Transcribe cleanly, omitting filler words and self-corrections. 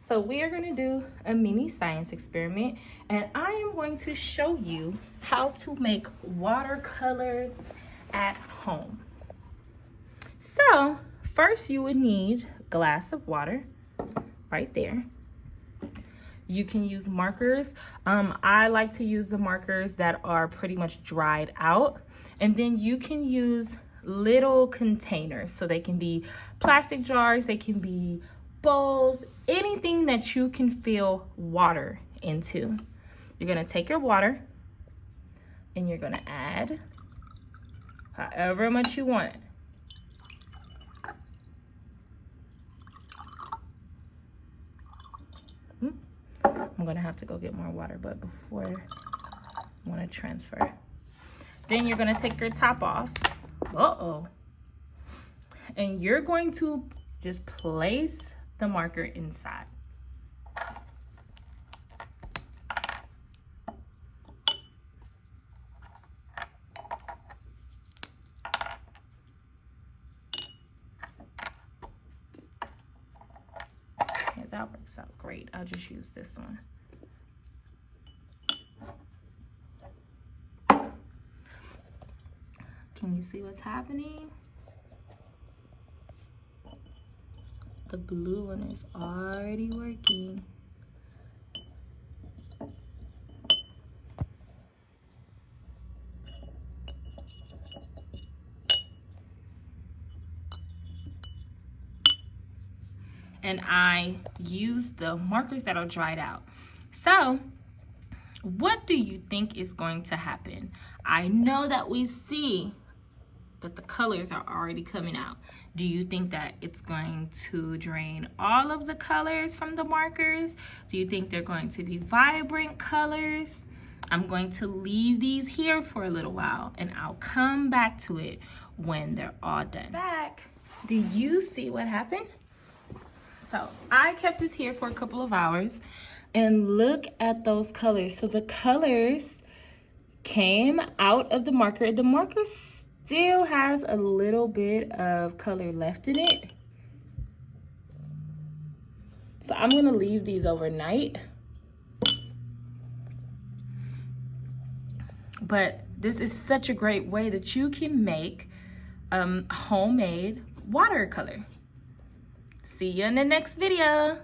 So we are going to do a mini science experiment, and I am going to show you how to make watercolors at home. So first you would need a glass of water right there. You can use markers. I like to use the markers that are pretty much dried out, and then you can use little containers. So they can be plastic jars, they can be bowls, anything that you can fill water into. You're gonna take your water and you're gonna add however much you want. I'm gonna have to go get more water, but before I wanna transfer. Then you're gonna take your top off. And you're going to just place the marker inside. Yeah, that works out great. I'll just use this one. Can you see what's happening? The blue one is already working. And I use the markers that are dried out. So what do you think is going to happen? I know that we see that the colors are already coming out. Do you think that it's going to drain all of the colors from the markers? Do you think they're going to be vibrant colors? I'm going to leave these here for a little while and I'll come back to it when they're all done. Back. Do you see what happened? So I kept this here for a couple of hours and look at those colors. So the colors came out of the marker. The marker still has a little bit of color left in it. So I'm gonna leave these overnight. But this is such a great way that you can make homemade watercolor. See you in the next video.